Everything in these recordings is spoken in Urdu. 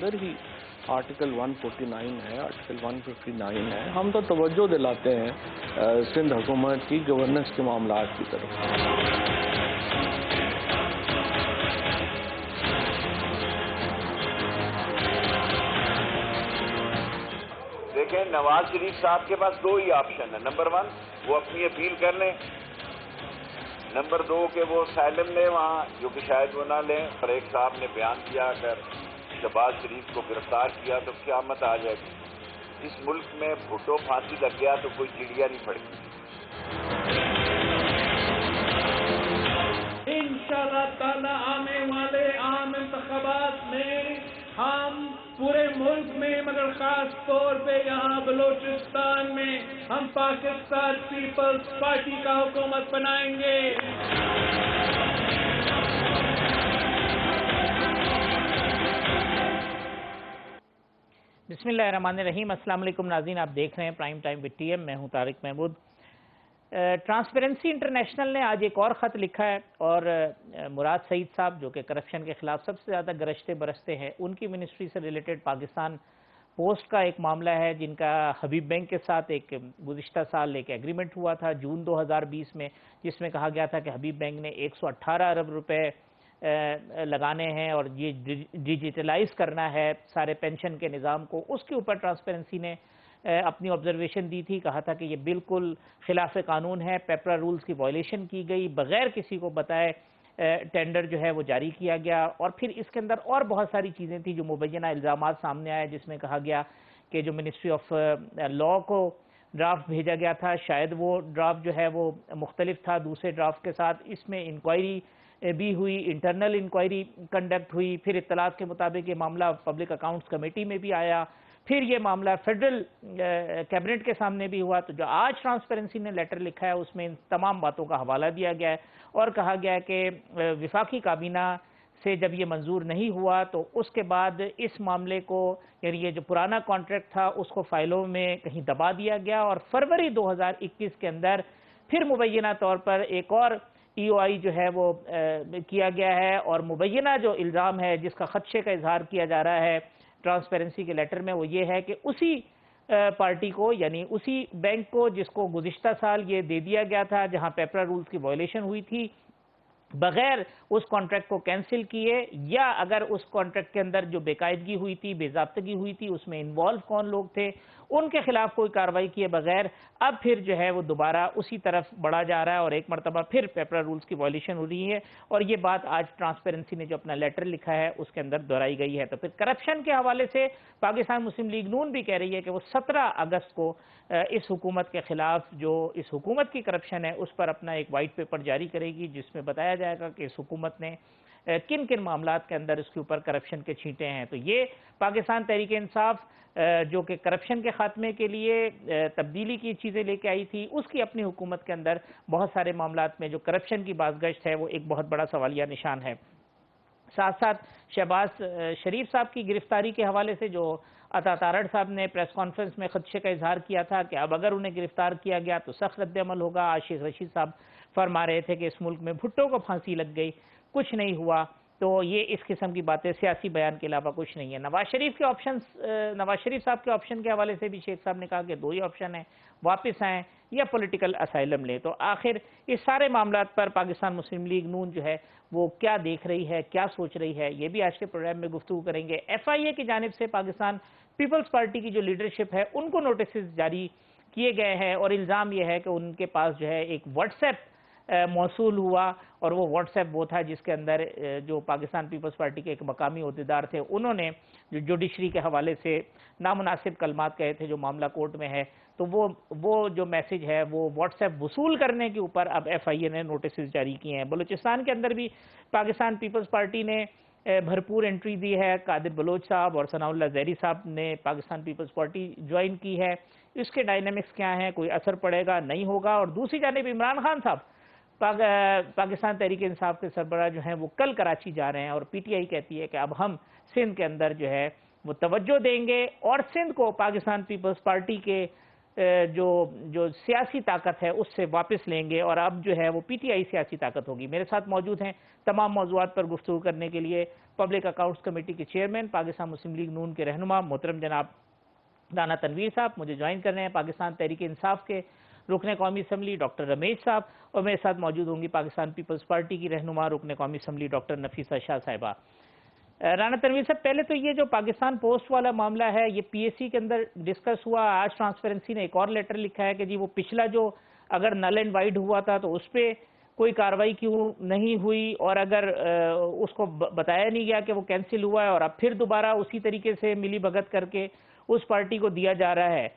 اندر ہی آرٹیکل 149 ہے، آرٹیکل 159 ہے. ہم تو توجہ دلاتے ہیں سندھ حکومت کی گورننس کے معاملات کی طرف. دیکھیں، نواز شریف صاحب کے پاس دو ہی آپشن ہے. نمبر 1 وہ اپنی اپیل کر لیں، نمبر 2 کہ وہ اسائلم لیں وہاں، جو کہ شاید وہ نہ لیں. اور ایک صاحب نے بیان کیا اگر شہباز شریف کو گرفتار کیا تو قیامت آ جائے گی. اس ملک میں بھٹو پھانسی لگ گیا تو کوئی چڑیا نہیں پڑی. انشاءاللہ تعالی آنے والے عام انتخابات میں ہم پورے ملک میں مگر خاص طور پہ یہاں بلوچستان میں ہم پاکستان پیپلز پارٹی کا حکومت بنائیں گے. بسم اللہ الرحمن الرحیم. السلام علیکم ناظرین، آپ دیکھ رہے ہیں prime time with T M. میں ہوں طارق محمود. ٹرانسپیرنسی انٹرنیشنل نے آج ایک اور خط لکھا ہے اور مراد سعید صاحب جو کہ کرپشن کے خلاف سب سے زیادہ گرجتے برستے ہیں، ان کی منسٹری سے ریلیٹڈ پاکستان پوسٹ کا ایک معاملہ ہے جن کا حبیب بینک کے ساتھ ایک گزشتہ سال ایک ایگریمنٹ ہوا تھا جون 2020 میں، جس میں کہا گیا تھا کہ حبیب بینک نے 118 ارب روپے لگانے ہیں اور یہ ڈیجیٹلائز کرنا ہے سارے پینشن کے نظام کو. اس کے اوپر ٹرانسپیرنسی نے اپنی آبزرویشن دی تھی، کہا تھا کہ یہ بالکل خلاف قانون ہے، پیپرا رولز کی وائلیشن کی گئی، بغیر کسی کو بتائے ٹینڈر جو ہے وہ جاری کیا گیا. اور پھر اس کے اندر اور بہت ساری چیزیں تھیں جو مبینہ الزامات سامنے آئے، جس میں کہا گیا کہ جو منسٹری آف لاء کو ڈرافٹ بھیجا گیا تھا شاید وہ ڈرافٹ جو ہے وہ مختلف تھا دوسرے ڈرافٹ کے ساتھ. اس میں انکوائری بھی ہوئی، انٹرنل انکوائری کنڈکٹ ہوئی، پھر اطلاعات کے مطابق یہ معاملہ پبلک اکاؤنٹس کمیٹی میں بھی آیا، پھر یہ معاملہ فیڈرل کیبنٹ کے سامنے بھی ہوا. تو جو آج ٹرانسپیرنسی نے لیٹر لکھا ہے اس میں ان تمام باتوں کا حوالہ دیا گیا ہے اور کہا گیا ہے کہ وفاقی کابینہ سے جب یہ منظور نہیں ہوا تو اس کے بعد اس معاملے کو، یعنی یہ جو پرانا کانٹریکٹ تھا اس کو فائلوں میں کہیں دبا دیا گیا اور فروری 2021 کے اندر پھر مبینہ طور پر ایک اور ای او آئی جو ہے وہ کیا گیا ہے. اور مبینہ جو الزام ہے جس کا خدشے کا اظہار کیا جا رہا ہے ٹرانسپیرنسی کے لیٹر میں، وہ یہ ہے کہ اسی پارٹی کو، یعنی اسی بینک کو جس کو گزشتہ سال یہ دے دیا گیا تھا جہاں پیپرا رولز کی وائلیشن ہوئی تھی، بغیر اس کانٹریکٹ کو کینسل کیے یا اگر اس کانٹریکٹ کے اندر جو بے قاعدگی ہوئی تھی، بے ضابطگی ہوئی تھی، اس میں انوالو کون لوگ تھے، ان کے خلاف کوئی کارروائی کیے بغیر اب پھر جو ہے وہ دوبارہ اسی طرف بڑھا جا رہا ہے اور ایک مرتبہ پھر پیپرا رولز کی وائلیشن ہو رہی ہے. اور یہ بات آج ٹرانسپیرنسی نے جو اپنا لیٹر لکھا ہے اس کے اندر دہرائی گئی ہے. تو پھر کرپشن کے حوالے سے پاکستان مسلم لیگ نون بھی کہہ رہی ہے کہ وہ 17 اگست کو اس حکومت کے خلاف جو اس حکومت کی کرپشن ہے اس پر اپنا ایک وائٹ پیپر جاری کرے گی، جس میں بتایا جائے گا کہ اس حکومت نے کن کن معاملات کے اندر اس کے اوپر کرپشن کے چھینٹے ہیں. تو یہ پاکستان تحریک انصاف جو کہ کرپشن کے خاتمے کے لیے تبدیلی کی چیزیں لے کے آئی تھی، اس کی اپنی حکومت کے اندر بہت سارے معاملات میں جو کرپشن کی بازگشت ہے وہ ایک بہت بڑا سوالیہ نشان ہے. ساتھ ساتھ شہباز شریف صاحب کی گرفتاری کے حوالے سے جو عطا تارڑ صاحب نے پریس کانفرنس میں خدشے کا اظہار کیا تھا کہ اب اگر انہیں گرفتار کیا گیا تو سخت رد عمل ہوگا. عاشق رشید صاحب فرما رہے تھے کہ اس ملک میں بھٹو کو پھانسی لگ گئی، کچھ نہیں ہوا. تو یہ اس قسم کی باتیں سیاسی بیان کے علاوہ کچھ نہیں ہے. نواز شریف صاحب کے آپشن کے حوالے سے بھی شیخ صاحب نے کہا کہ دو ہی آپشن ہیں، واپس آئیں یا پولیٹیکل اسائلم لیں. تو آخر اس سارے معاملات پر پاکستان مسلم لیگ نون جو ہے وہ کیا دیکھ رہی ہے، کیا سوچ رہی ہے، یہ بھی آج کے پروگرام میں گفتگو کریں گے. ایف آئی اے کی جانب سے پاکستان پیپلز پارٹی کی جو لیڈرشپ ہے ان کو نوٹسز جاری کیے گئے ہیں اور الزام یہ ہے کہ ان کے پاس جو ہے ایک واٹس ایپ موصول ہوا اور وہ واٹس ایپ وہ تھا جس کے اندر جو پاکستان پیپلز پارٹی کے ایک مقامی عہدیدار تھے انہوں نے جو جوڈیشری کے حوالے سے نامناسب کلمات کہے تھے جو معاملہ کورٹ میں ہے، تو وہ جو میسج ہے وہ واٹس ایپ وصول کرنے کے اوپر اب ایف آئی اے نے نوٹسز جاری کیے ہیں. بلوچستان کے اندر بھی پاکستان پیپلز پارٹی نے بھرپور انٹری دی ہے. قادر بلوچ صاحب اور ثناء اللہ زہری صاحب نے پاکستان پیپلز پارٹی جوائن کی ہے. اس کے ڈائنامکس کیا ہیں، کوئی اثر پڑے گا نہیں ہوگا. اور دوسری جانب عمران خان صاحب پاکستان تحریک انصاف کے سربراہ جو ہیں وہ کل کراچی جا رہے ہیں اور پی ٹی آئی کہتی ہے کہ اب ہم سندھ کے اندر جو ہے وہ توجہ دیں گے اور سندھ کو پاکستان پیپلز پارٹی کے جو سیاسی طاقت ہے اس سے واپس لیں گے اور اب جو ہے وہ پی ٹی آئی سیاسی طاقت ہوگی. میرے ساتھ موجود ہیں تمام موضوعات پر گفتگو کرنے کے لیے پبلک اکاؤنٹس کمیٹی کے چیئرمین پاکستان مسلم لیگ نون کے رہنما محترم جناب رانا تنویر صاحب. مجھے جوائن کر رہے ہیں پاکستان تحریک انصاف کے رکن قومی اسمبلی ڈاکٹر رمیش صاحب, اور میرے ساتھ موجود ہوں گی پاکستان پیپلز پارٹی کی رہنما رکن قومی اسمبلی ڈاکٹر نفیسہ شاہ صاحبہ. رانا تنویر صاحب, پہلے تو یہ جو پاکستان پوسٹ والا معاملہ ہے یہ پی ایس سی کے اندر ڈسکس ہوا. آج ٹرانسپیرنسی نے ایک اور لیٹر لکھا ہے کہ جی وہ پچھلا جو اگر نل اینڈ وائڈ ہوا تھا تو اس پہ کوئی کارروائی کیوں نہیں ہوئی, اور اگر اس کو بتایا نہیں گیا کہ وہ کینسل ہوا ہے اور اب پھر دوبارہ اسی طریقے سے ملی بھگت کر کے اس پارٹی کو دیا جا رہا ہے.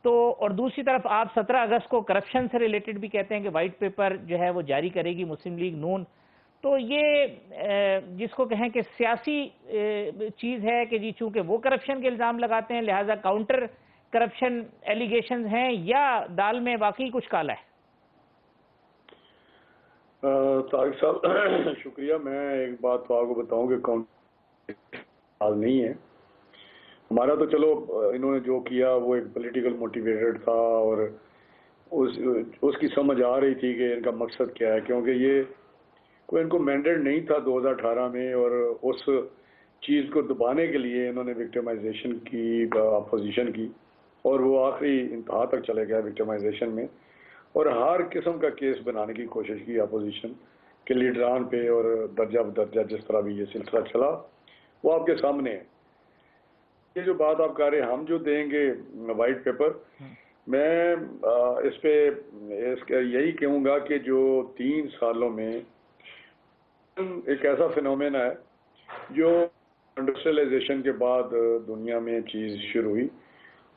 تو اور دوسری طرف آپ 17 اگست کو کرپشن سے ریلیٹڈ بھی کہتے ہیں کہ وائٹ پیپر جو ہے وہ جاری کرے گی مسلم لیگ نون. تو یہ جس کو کہیں کہ سیاسی چیز ہے کہ جی چونکہ وہ کرپشن کے الزام لگاتے ہیں لہٰذا کاؤنٹر کرپشن ایلیگیشنز ہیں, یا دال میں واقعی کچھ کالا ہے؟ طارق صاحب شکریہ. میں ایک بات تو آپ کو بتاؤں کہ کاؤنٹر نہیں ہے ہمارا. تو چلو انہوں نے جو کیا وہ ایک پولیٹیکل موٹیویٹڈ تھا اور اس کی سمجھ آ رہی تھی کہ ان کا مقصد کیا ہے, کیونکہ یہ کوئی ان کو مینڈیٹ نہیں تھا 2018 میں, اور اس چیز کو دبانے کے لیے انہوں نے وکٹمائزیشن کی اپوزیشن کی اور وہ آخری انتہا تک چلے گیا وکٹمائزیشن میں, اور ہر قسم کا کیس بنانے کی کوشش کی اپوزیشن کے لیڈران پہ, اور درجہ بدرجہ جس طرح بھی یہ سلسلہ چلا وہ آپ کے سامنے ہے. یہ جو بات آپ کہہ رہے ہیں ہم جو دیں گے وائٹ پیپر, میں اس پہ یہی کہوں گا کہ جو 3 سالوں میں ایک ایسا فینومینا ہے جو انڈسٹریلائزیشن کے بعد دنیا میں چیز شروع ہوئی,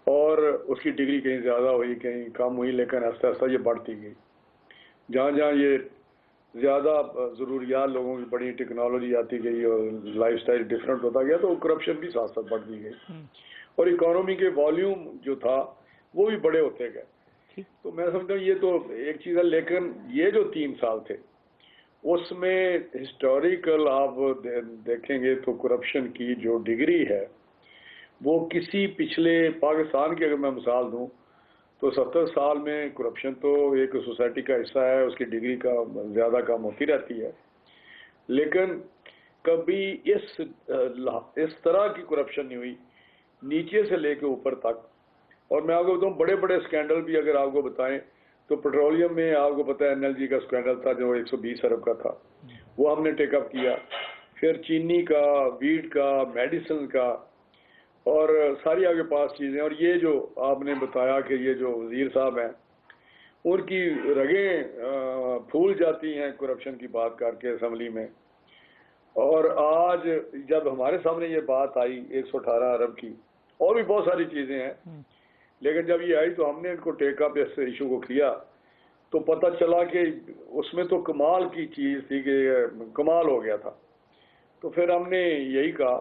اور اس کی ڈگری کہیں زیادہ ہوئی کہیں کم ہوئی, لیکن آہستہ آہستہ یہ بڑھتی گئی. جہاں جہاں یہ زیادہ ضروریات لوگوں کی بڑی ٹیکنالوجی آتی گئی اور لائف سٹائل ڈفرینٹ ہوتا گیا تو کرپشن بھی ساتھ ساتھ بڑھتی گئی, اور اکانومی کے والیوم جو تھا وہ بھی بڑے ہوتے گئے. تو میں سمجھتا ہوں یہ تو ایک چیز ہے, لیکن یہ جو 3 سال تھے اس میں ہسٹوریکل آپ دیکھیں گے تو کرپشن کی جو ڈگری ہے وہ کسی پچھلے پاکستان کی اگر میں مثال دوں تو 70 سال میں کرپشن تو ایک سوسائٹی کا حصہ ہے, اس کی ڈگری کا زیادہ کم ہوتی رہتی ہے, لیکن کبھی اس طرح کی کرپشن نہیں ہوئی نیچے سے لے کے اوپر تک. اور میں آپ کو بتاؤں بڑے بڑے اسکینڈل بھی اگر آپ کو بتائیں تو پیٹرولیم میں آپ کو پتہ ہے NLG کا اسکینڈل تھا جو 120 ارب کا تھا, وہ ہم نے ٹیک اپ کیا. پھر چینی کا, ویٹ کا, میڈیسن کا, اور ساری آپ کے پاس چیزیں. اور یہ جو آپ نے بتایا کہ یہ جو وزیر صاحب ہیں ان کی رگیں پھول جاتی ہیں کرپشن کی بات کر کے اسمبلی میں, اور آج جب ہمارے سامنے یہ بات آئی 118 ارب کی, اور بھی بہت ساری چیزیں ہیں, لیکن جب یہ آئی تو ہم نے ان کو ٹیک اپ اس ایشو کو کیا تو پتہ چلا کہ اس میں تو کمال کی چیز تھی کہ کمال ہو گیا تھا. تو پھر ہم نے یہی کہا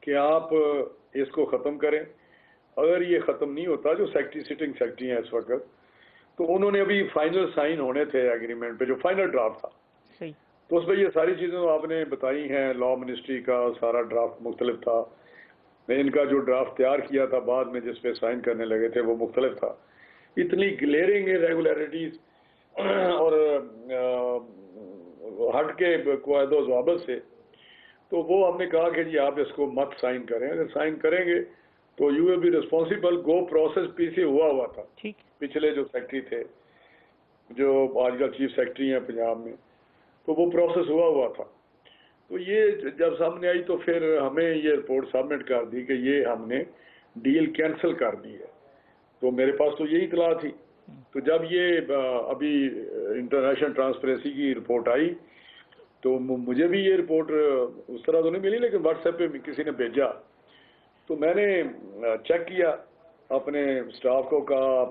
کہ آپ اس کو ختم کریں. اگر یہ ختم نہیں ہوتا, جو سیکٹری سٹنگ سیکٹری ہیں اس وقت, تو انہوں نے ابھی فائنل سائن ہونے تھے ایگریمنٹ پہ جو فائنل ڈرافٹ تھا, تو اس پہ یہ ساری چیزیں آپ نے بتائی ہیں. لا منسٹری کا سارا ڈرافٹ مختلف تھا, ان کا جو ڈرافٹ تیار کیا تھا بعد میں جس پہ سائن کرنے لگے تھے وہ مختلف تھا. اتنی گلیئرنگ ریگولیرٹیز اور ہٹ کے قواعد و ضوابط سے, تو وہ ہم نے کہا کہ جی آپ اس کو مت سائن کریں. اگر سائن کریں گے تو یو ول بی ریسپانسبل. گو پروسیس پیچھے ہوا تھا پچھلے جو سیکٹری تھے جو آج کل چیف سیکٹری ہیں پنجاب میں, تو وہ پروسیس ہوا تھا. تو یہ جب سامنے آئی تو پھر ہمیں یہ رپورٹ سبمٹ کر دی کہ یہ ہم نے ڈیل کینسل کر دی ہے. تو میرے پاس تو یہی اطلاع تھی. تو جب یہ ابھی انٹرنیشنل ٹرانسپیرنسی کی رپورٹ آئی تو مجھے بھی یہ رپورٹ اس طرح تو نہیں ملی, لیکن واٹس ایپ پہ کسی نے بھیجا تو میں نے چیک کیا, اپنے اسٹاف کو کہا,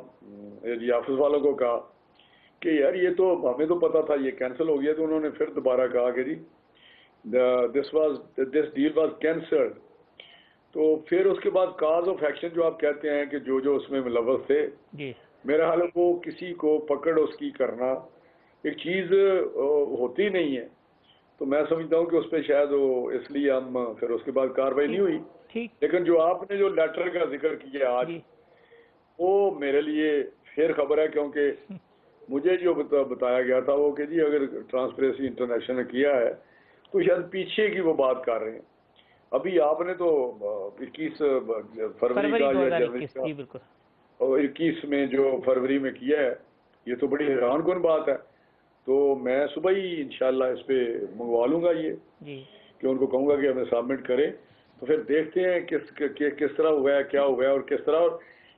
آفس والوں کو کہا کہ یار یہ تو ہمیں تو پتا تھا یہ کینسل ہو گیا. تو انہوں نے پھر دوبارہ کہا کہ جی دس ڈیل واز کینسلڈ. تو پھر اس کے بعد کاز آف ایکشن جو آپ کہتے ہیں کہ جو اس میں ملوث تھے, میرا حال ہے وہ کسی کو پکڑ اس کی کرنا ایک چیز ہوتی نہیں ہے. تو میں سمجھتا ہوں کہ اس پہ شاید وہ اس لیے ہم پھر اس کے بعد کاروائی نہیں ہوئی. لیکن جو آپ نے جو لیٹر کا ذکر کیا آج, وہ میرے لیے پھر خبر ہے، کیونکہ مجھے جو بتایا گیا تھا وہ کہ جی اگر ٹرانسپیرنسی انٹرنیشنل نے کیا ہے تو شاید پیچھے کی وہ بات کر رہے ہیں. ابھی آپ نے تو 21 فروری کا یا جنوری کا اور 21 میں جو فروری میں کیا ہے، یہ تو بڑی حیران کن بات ہے. تو میں صبح ہی انشاءاللہ اس پہ منگوا لوں گا یہ کہ ان کو کہوں گا کہ ہمیں سبمٹ کریں. تو پھر دیکھتے ہیں کس طرح ہوا ہے، کیا ہوا ہے اور کس طرح. اور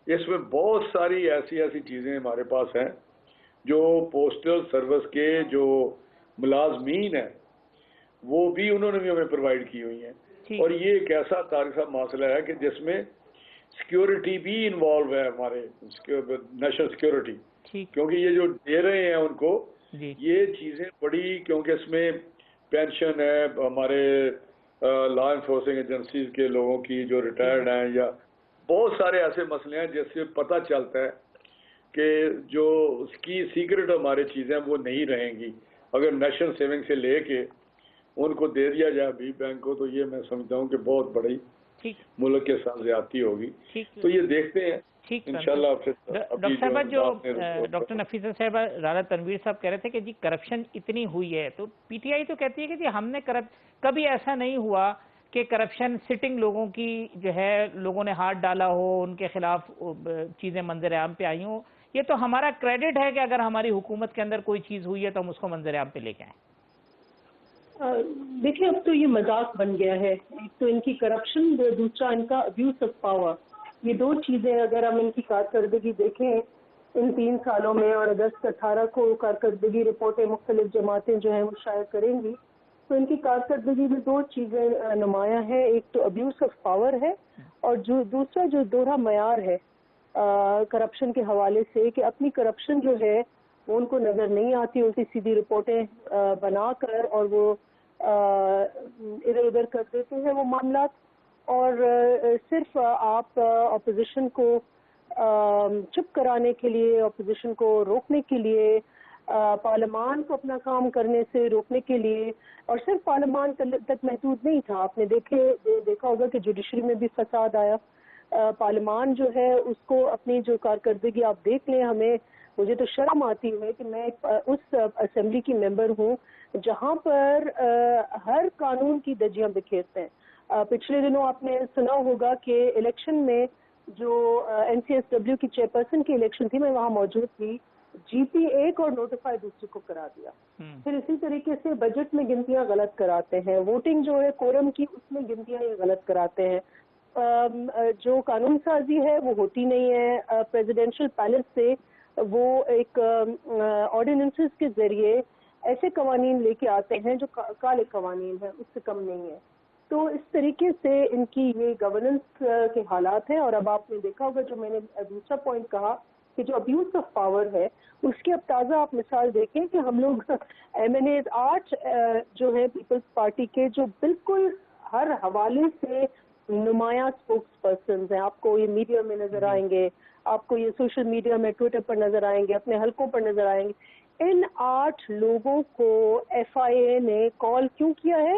اس میں بہت ساری ایسی چیزیں ہمارے پاس ہیں جو پوسٹل سروس کے جو ملازمین ہیں وہ بھی انہوں نے بھی ہمیں پرووائڈ کی ہوئی ہیں. اور یہ ایک ایسا طارق صاحب مسئلہ ہے کہ جس میں سیکیورٹی بھی انوالو ہے، ہمارے نیشنل سیکیورٹی، کیونکہ یہ جو دے رہے ہیں ان کو یہ چیزیں بڑی، کیونکہ اس میں پینشن ہے ہمارے لا انفورسنگ ایجنسیز کے لوگوں کی جو ریٹائرڈ ہیں، یا بہت سارے ایسے مسئلے ہیں جس سے پتہ چلتا ہے کہ جو اس کی سیکرٹ ہمارے چیزیں وہ نہیں رہیں گی. اگر نیشنل سیونگ سے لے کے ان کو دے دیا جائے بھی بینک کو، تو یہ میں سمجھتا ہوں کہ بہت بڑی ملک کے ساتھ زیادتی ہوگی. تو یہ دیکھتے ہیں انشاءاللہ. ڈاکٹر صاحبہ، جو ڈاکٹر نفیسہ صاحبہ، رانا تنویر صاحب کہہ رہے تھے کہ جی کرپشن اتنی ہوئی ہے، تو پی ٹی آئی تو کہتی ہے کہ جی ہم نے کبھی ایسا نہیں ہوا کہ کرپشن سٹنگ لوگوں کی جو ہے لوگوں نے ہاتھ ڈالا ہو، ان کے خلاف چیزیں منظر عام پہ آئی ہوں. یہ تو ہمارا کریڈٹ ہے کہ اگر ہماری حکومت کے اندر کوئی چیز ہوئی ہے تو ہم اس کو منظر عام پہ لے کے آئیں. دیکھیں، اب تو یہ مذاق بن گیا ہے. ایک تو ان کی کرپشن، دوسرا ان کا ابیوز آف پاور. یہ دو چیزیں اگر ہم ان کی کارکردگی دیکھیں ان 3 سالوں میں، اور اگست 18 کو کارکردگی رپورٹیں مختلف جماعتیں جو ہیں وہ شائع کریں گی، تو ان کی کارکردگی میں 2 چیزیں نمایاں ہیں. ایک تو ابیوز آف پاور ہے، اور جو دوسرا جو دوہرا معیار ہے کرپشن کے حوالے سے، کہ اپنی کرپشن جو ہے وہ ان کو نظر نہیں آتی، ان کی سیدھی رپورٹیں بنا کر اور وہ ادھر ادھر کر دیتے ہیں وہ معاملات. اور صرف آپ اپوزیشن کو چپ کرانے کے لیے، اپوزیشن کو روکنے کے لیے، پارلیمان کو اپنا کام کرنے سے روکنے کے لیے، اور صرف پارلیمان تک محدود نہیں تھا. آپ نے دیکھا ہوگا کہ جوڈیشری میں بھی فساد آیا. پارلیمان جو ہے اس کو اپنی جو کارکردگی آپ دیکھ لیں. مجھے تو شرم آتی ہے کہ میں اس اسمبلی کی ممبر ہوں جہاں پر ہر قانون کی دجیاں بکھیرتے ہیں. پچھلے دنوں آپ نے سنا ہوگا کہ الیکشن میں جو NCSW کی چیئرپرسن کی الیکشن تھی، میں وہاں موجود تھی. GP ایک اور نوٹیفائی دوسرے کو کرا دیا. پھر اسی طریقے سے بجٹ میں گنتیاں غلط کراتے ہیں. ووٹنگ جو ہے کورم کی، اس میں گنتیاں یہ غلط کراتے ہیں. جو قانون سازی ہے وہ ہوتی نہیں ہے. پریزیڈینشل پیلس سے وہ ایک آرڈیننسز کے ذریعے ایسے قوانین لے کے آتے ہیں جو کالے قوانین ہیں، اس سے کم نہیں ہے. تو اس طریقے سے ان کی یہ گورننس کے حالات ہیں. اور اب آپ نے دیکھا ہوگا جو میں نے دوسرا پوائنٹ کہا کہ جو ابیوز آف پاور ہے، اس کی اب تازہ آپ مثال دیکھیں کہ ہم لوگ MNAs 8 جو ہیں پیپلز پارٹی کے، جو بالکل ہر حوالے سے نمایاں اسپوکس پرسنز ہیں. آپ کو یہ میڈیا میں نظر آئیں گے، آپ کو یہ سوشل میڈیا میں ٹویٹر پر نظر آئیں گے، اپنے حلقوں پر نظر آئیں گے. ان 8 لوگوں کو FIA نے کال کیوں کیا ہے؟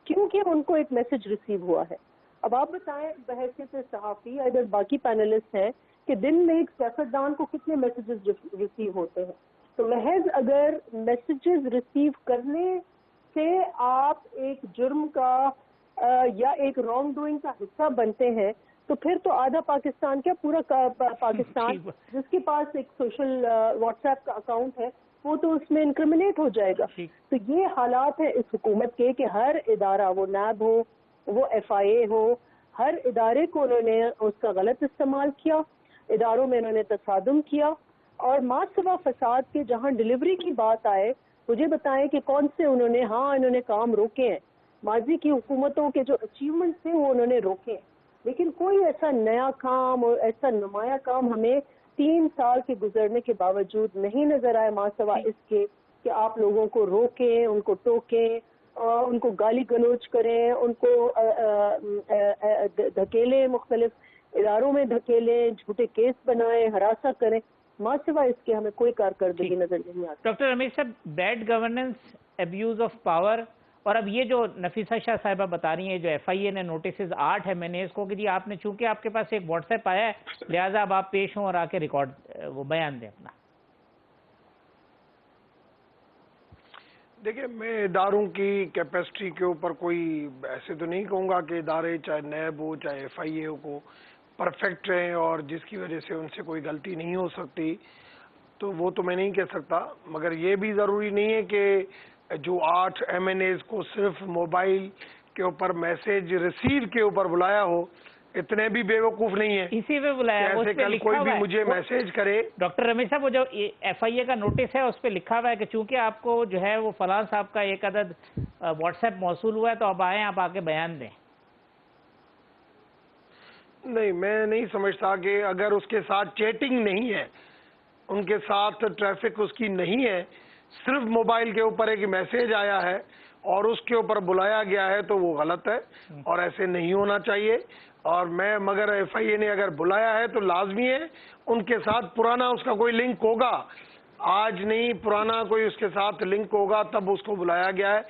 کیونکہ ان کو ایک میسج ریسیو ہوا ہے. اب آپ بتائیں بحیثیت صحافی یا ادھر باقی پینلسٹ ہیں کہ دن میں ایک سیاستدان کو کتنے میسیجز ریسیو ہوتے ہیں. تو محض اگر میسیجز ریسیو کرنے سے آپ ایک جرم کا یا ایک رانگ ڈوئنگ کا حصہ بنتے ہیں، تو پھر تو آدھا پاکستان کیا پورا پاکستان جس کے پاس ایک سوشل واٹس ایپ کا اکاؤنٹ ہے وہ تو اس میں انکرمنیٹ ہو جائے گا. تو یہ حالات ہیں اس حکومت کے کہ ہر ادارہ، وہ نیب ہو، وہ FIA ہو، ہر ادارے کو انہوں نے اس کا غلط استعمال کیا. اداروں میں انہوں نے تصادم کیا. اور ماں سوا فساد کے جہاں ڈیلیوری کی بات آئے، مجھے بتائیں کہ کون سے انہوں نے کام روکے ہیں. ماضی کی حکومتوں کے جو اچیومنٹس تھے وہ انہوں نے روکے ہیں، لیکن کوئی ایسا نیا کام اور ایسا نمایاں کام ہمیں 3 سال کے گزرنے کے باوجود نہیں نظر آئے، ماں سوا اس کے کہ آپ لوگوں کو روکیں، ان کو ٹوکیں، ان کو گالی گلوچ کریں، ان کو دھکیلیں، مختلف اداروں میں دھکیلیں، جھوٹے کیس بنائیں، ہراساں کریں. ماں سوا اس کے ہمیں کوئی کارکردگی نظر نہیں آتی. Doctor Amir sahib, bad governance, abuse of power اور اب یہ جو نفیسہ شاہ صاحبہ بتا رہی ہیں جو ایف آئی اے نے نوٹسز 8 MNAs کو کہ جی آپ نے چونکہ آپ کے پاس ایک واٹس ایپ آیا ہے لہٰذا اب آپ پیش ہوں اور آ کے ریکارڈ وہ بیان دیں اپنا. دیکھیں میں اداروں کی کیپیسٹی کے اوپر کوئی ایسے تو نہیں کہوں گا کہ ادارے چاہے نیب ہو چاہے ایف آئی اے کو پرفیکٹ ہیں اور جس کی وجہ سے ان سے کوئی غلطی نہیں ہو سکتی، تو وہ تو میں نہیں کہہ سکتا. مگر یہ بھی ضروری نہیں ہے کہ جو 8 MNAs کو صرف موبائل کے اوپر میسج ریسیو کے اوپر بلایا ہو، اتنے بھی بے وقوف نہیں ہیں. اسی پہ بلایا ہے، ایسے کل کوئی بھی مجھے میسج کرے. ڈاکٹر رمیش صاحب وہ جو ایف آئی اے کا نوٹس ہے اس پہ لکھا ہوا ہے کہ چونکہ آپ کو جو ہے وہ فلاں صاحب کا ایک عدد واٹس ایپ موصول ہوا ہے تو اب آئیں آپ آ کے بیان دیں. نہیں میں نہیں سمجھتا کہ اگر اس کے ساتھ چیٹنگ نہیں ہے، ان کے ساتھ ٹریفک اس کی نہیں ہے، صرف موبائل کے اوپر ایک میسج آیا ہے اور اس کے اوپر بلایا گیا ہے تو وہ غلط ہے اور ایسے نہیں ہونا چاہیے. اور میں مگر ایف آئی اے نے اگر بلایا ہے تو لازمی ہے ان کے ساتھ پرانا اس کا کوئی لنک ہوگا، آج نہیں پرانا کوئی اس کے ساتھ لنک ہوگا تب اس کو بلایا گیا ہے.